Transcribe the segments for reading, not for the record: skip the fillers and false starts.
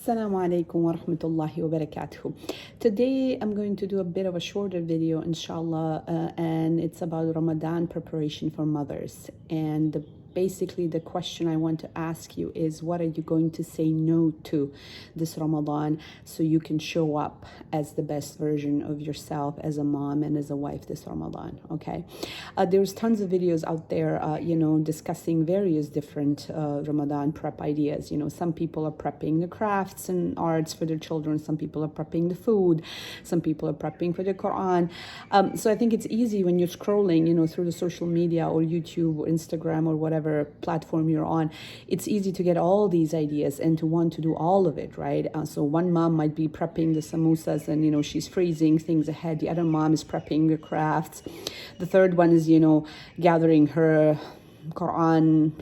Assalamu alaikum wa rahmatullahi wa barakatuh. Today I'm going to do a bit of a shorter video, inshallah, and it's about Ramadan preparation for mothers. And basically the question I want to ask you is, what are you going to say no to this Ramadan so you can show up as the best version of yourself as a mom and as a wife this Ramadan? Okay, there's tons of videos out there discussing various different Ramadan prep ideas. Some people are prepping the crafts and arts for their children, some people are prepping the food, some people are prepping for the Qur'an. So I think it's easy when you're scrolling through the social media or YouTube or Instagram or whatever platform you're on. It's easy to get all these ideas and to want to do all of it, right? So one mom might be prepping the samosas and she's freezing things ahead. The other mom is prepping the crafts. The third one is gathering her Quran,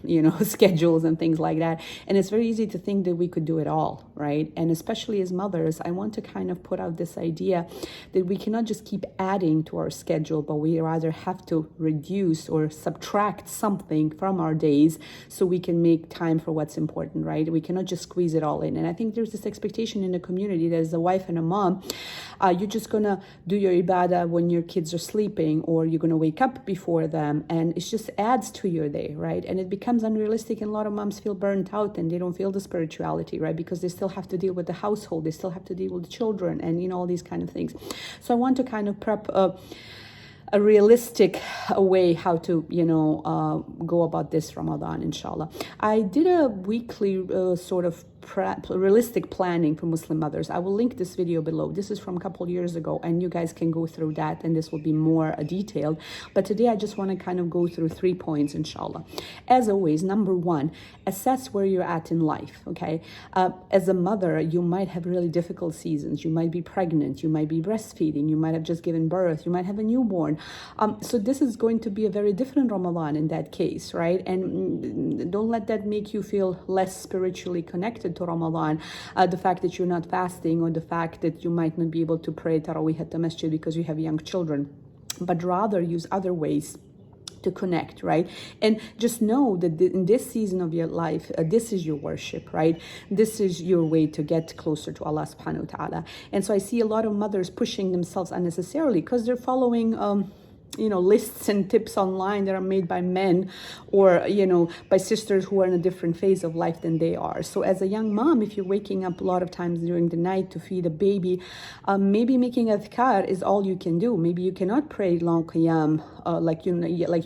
schedules and things like that. And it's very easy to think that we could do it all, right? And especially as mothers, I want to kind of put out this idea that we cannot just keep adding to our schedule, but we rather have to reduce or subtract something from our days so we can make time for what's important, right? We cannot just squeeze it all in. And I think there's this expectation in the community that as a wife and a mom, you're just gonna do your ibadah when your kids are sleeping, or you're gonna wake up before them, and it just adds to your day, right? And it becomes unrealistic, and a lot of moms feel burnt out and they don't feel the spirituality, right? Because they still have to deal with the household, they still have to deal with the children, and all these kind of things. So I want to kind of prep a realistic way how to go about this Ramadan, inshallah. I did a weekly sort of realistic planning for Muslim mothers. I will link this video below. This is from a couple years ago, and you guys can go through that, and this will be more detailed. But today I just want to kind of go through 3 points, inshallah. As always, number one, assess where you're at in life, okay? As a mother, you might have really difficult seasons. You might be pregnant, you might be breastfeeding, you might have just given birth, you might have a newborn. So this is going to be a very different Ramadan in that case, right? And don't let that make you feel less spiritually connected to Ramadan. The fact that you're not fasting, or the fact that you might not be able to pray Taraweeh at the masjid because you have young children, but rather use other ways to connect, right? And just know that in this season of your life, this is your worship, right? This is your way to get closer to Allah subhanahu wa ta'ala. And so I see a lot of mothers pushing themselves unnecessarily because they're following lists and tips online that are made by men or, by sisters who are in a different phase of life than they are. So as a young mom, if you're waking up a lot of times during the night to feed a baby, maybe making adhkar is all you can do. Maybe you cannot pray long qiyam like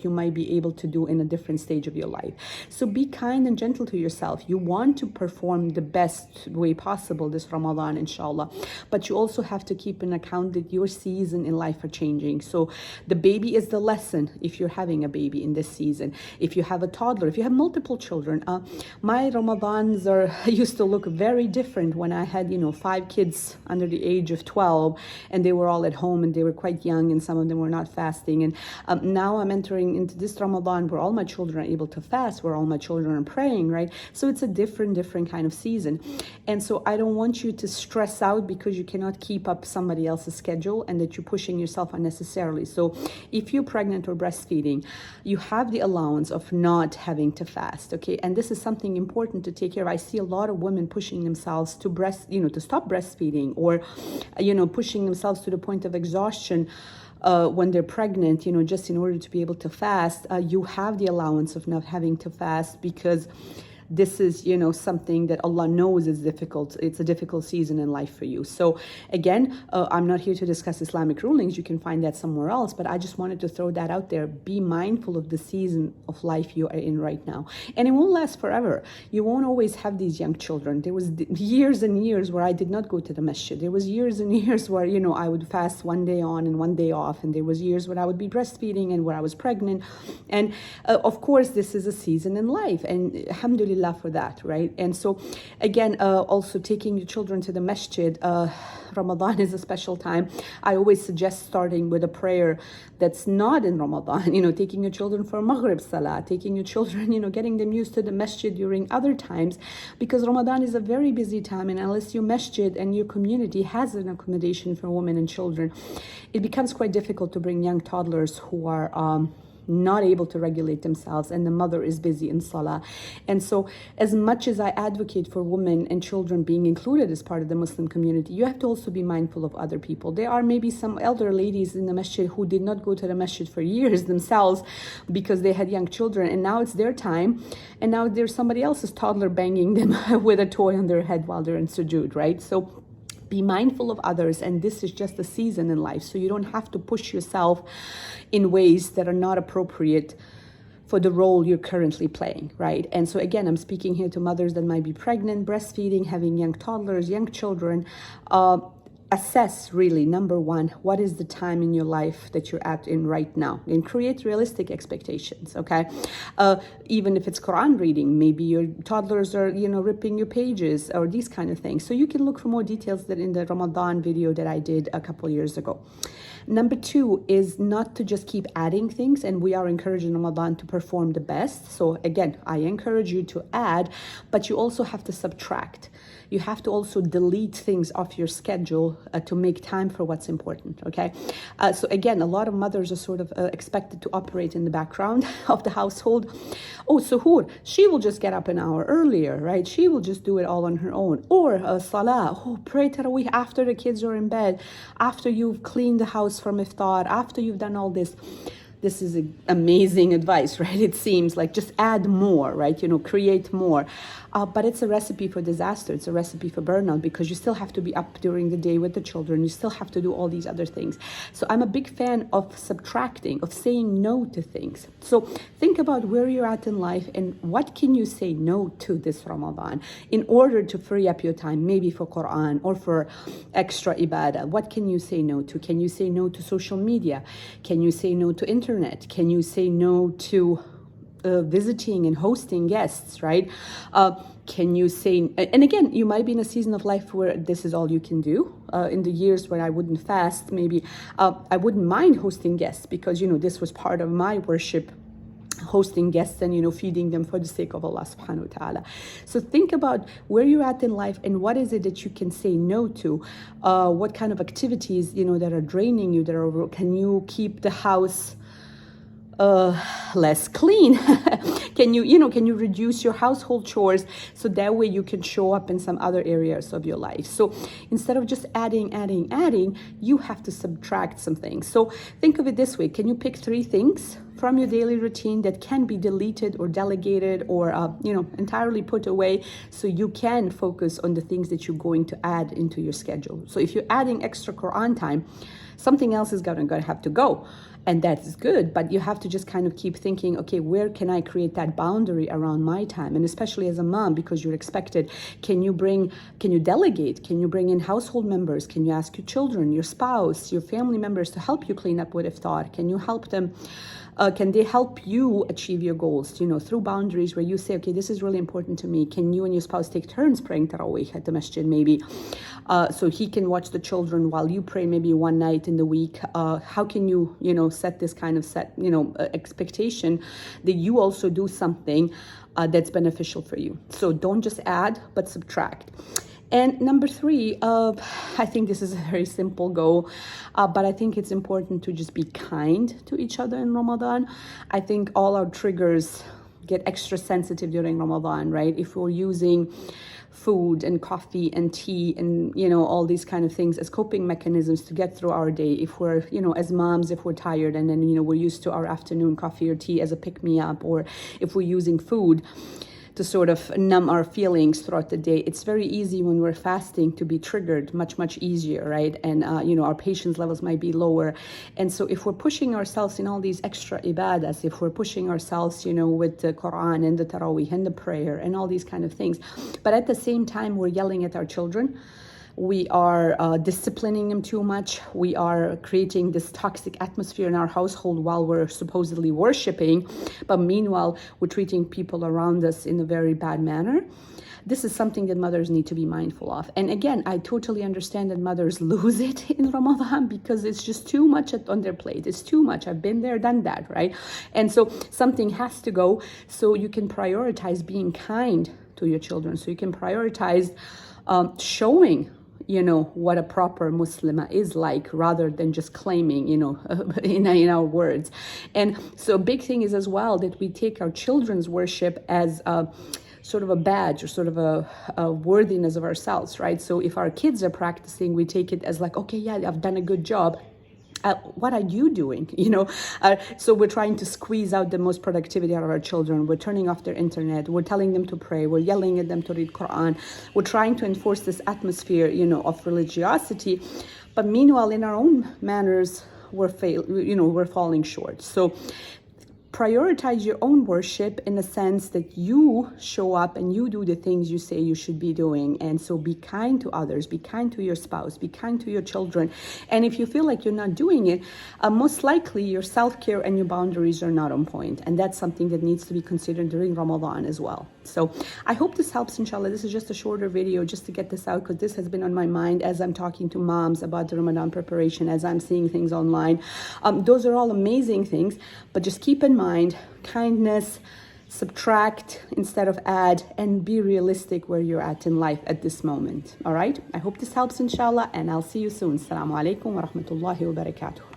you might be able to do in a different stage of your life. So be kind and gentle to yourself. You want to perform the best way possible this Ramadan, inshallah. But you also have to keep in account that your season in life are changing. So the baby is the lesson if you're having a baby in this season. If you have a toddler, if you have multiple children, my Ramadans used to look very different when I had 5 kids under the age of 12, and they were all at home and they were quite young, and some of them were not fasting. And now I'm entering into this Ramadan where all my children are able to fast, where all my children are praying, right? So it's a different kind of season. And so I don't want you to stress out because you cannot keep up somebody else's schedule and that you're pushing yourself unnecessarily. So if you're pregnant or breastfeeding, you have the allowance of not having to fast, okay? And this is something important to take care of. I see a lot of women pushing themselves to to stop breastfeeding, or, pushing themselves to the point of exhaustion when they're pregnant, just in order to be able to fast. You have the allowance of not having to fast because this is, something that Allah knows is difficult. It's a difficult season in life for you. So again, I'm not here to discuss Islamic rulings. You can find that somewhere else, but I just wanted to throw that out there. Be mindful of the season of life you are in right now. And it won't last forever. You won't always have these young children. There was years and years where I did not go to the masjid. There was years and years where, I would fast one day on and one day off. And there was years when I would be breastfeeding and where I was pregnant. And of course, this is a season in life. And alhamdulillah for that, right? And so again, also taking your children to the masjid, Ramadan is a special time. I always suggest starting with a prayer that's not in Ramadan, taking your children for Maghrib Salah, taking your children, getting them used to the masjid during other times, because Ramadan is a very busy time, and unless your masjid and your community has an accommodation for women and children, it becomes quite difficult to bring young toddlers who are not able to regulate themselves, and the mother is busy in salah. And so as much as I advocate for women and children being included as part of the Muslim community, you have to also be mindful of other people. There are maybe some elder ladies in the masjid who did not go to the masjid for years themselves because they had young children, and now it's their time, and now there's somebody else's toddler banging them with a toy on their head while they're in sujood, right? So be mindful of others, and this is just a season in life, so you don't have to push yourself in ways that are not appropriate for the role you're currently playing, right? And so again, I'm speaking here to mothers that might be pregnant, breastfeeding, having young toddlers, young children. Assess really, number one, what is the time in your life that you're at in right now, and create realistic expectations, okay? Even if it's Quran reading, maybe your toddlers are, ripping your pages or these kind of things. So you can look for more details that in the Ramadan video that I did a couple years ago. Number two is not to just keep adding things, and we are encouraging Ramadan to perform the best. So again, I encourage you to add, but you also have to subtract. You have to also delete things off your schedule to make time for what's important, okay? So again, a lot of mothers are sort of expected to operate in the background of the household. Oh, suhoor, she will just get up an hour earlier, right? She will just do it all on her own. Or salah, pray tarawih after the kids are in bed, after you've cleaned the house from iftar, after you've done all this. This is amazing advice, right? It seems like just add more, right? Create more. But it's a recipe for disaster. It's a recipe for burnout, because you still have to be up during the day with the children. You still have to do all these other things. So I'm a big fan of subtracting, of saying no to things. So think about where you're at in life and what can you say no to this Ramadan in order to free up your time, maybe for Quran or for extra ibadah. What can you say no to? Can you say no to social media? Can you say no to internet? Can you say no to visiting and hosting guests, right? Can you say, and again, you might be in a season of life where this is all you can do. In the years where I wouldn't fast, maybe I wouldn't mind hosting guests, because, this was part of my worship, hosting guests and, feeding them for the sake of Allah subhanahu wa ta'ala. So think about where you're at in life and what is it that you can say no to. What kind of activities, that are draining you, can you keep the house less clean? Can you reduce your household chores so that way you can show up in some other areas of your life? So instead of just adding, you have to subtract some things. So think of it this way. Can you pick 3 things from your daily routine that can be deleted or delegated or entirely put away, so you can focus on the things that you're going to add into your schedule? So if you're adding extra Quran time, something else is going to have to go. And that is good, but you have to just kind of keep thinking, okay, where can I create that boundary around my time? And especially as a mom, because you're expected, can you delegate? Can you bring in household members? Can you ask your children, your spouse, your family members to help you clean up with iftar? Can you help them? Can they help you achieve your goals, through boundaries where you say, okay, this is really important to me. Can you and your spouse take turns praying tarawih at the masjid maybe? So he can watch the children while you pray maybe one night in the week. How can you, set this kind of expectation that you also do something that's beneficial for you? So don't just add, but subtract. And number 3, I think this is a very simple goal, but I think it's important to just be kind to each other in Ramadan. I think all our triggers get extra sensitive during Ramadan, right? If we're using food and coffee and tea and, all these kind of things as coping mechanisms to get through our day. If we're, as moms, if we're tired and then, we're used to our afternoon coffee or tea as a pick-me-up, or if we're using food to sort of numb our feelings throughout the day. It's very easy when we're fasting to be triggered, much easier, right? And, our patience levels might be lower. And so if we're pushing ourselves in all these extra ibadahs, if we're pushing ourselves, with the Quran and the Taraweeh and the prayer and all these kind of things, but at the same time, we're yelling at our children, we are disciplining them too much, we are creating this toxic atmosphere in our household while we're supposedly worshiping, but meanwhile we're treating people around us in a very bad manner. This is something that mothers need to be mindful of. And again, I totally understand that mothers lose it in Ramadan because it's just too much on their plate. It's too much. I've been there, done that, right? And so something has to go, so you can prioritize being kind to your children, so you can prioritize showing what a proper Muslima is like, rather than just claiming, in our words. And so a big thing is as well that we take our children's worship as a sort of a badge, or sort of a worthiness of ourselves, right? So if our kids are practicing, we take it as like, okay, yeah, I've done a good job. What are you doing? So we're trying to squeeze out the most productivity out of our children. We're turning off their internet. We're telling them to pray. We're yelling at them to read Qur'an. We're trying to enforce this atmosphere, of religiosity. But meanwhile, in our own manners, we're falling short. So prioritize your own worship in the sense that you show up and you do the things you say you should be doing. And so be kind to others, be kind to your spouse, be kind to your children. And if you feel like you're not doing it, most likely your self-care and your boundaries are not on point. And that's something that needs to be considered during Ramadan as well. So I hope this helps, inshallah. This is just a shorter video just to get this out, because this has been on my mind as I'm talking to moms about the Ramadan preparation, as I'm seeing things online. Those are all amazing things, but just keep in mind kindness, subtract instead of add, and be realistic where you're at in life at this moment. All right, I hope this helps, inshallah, and I'll see you soon. Assalamu alaikum wa rahmatullahi wa barakatuh.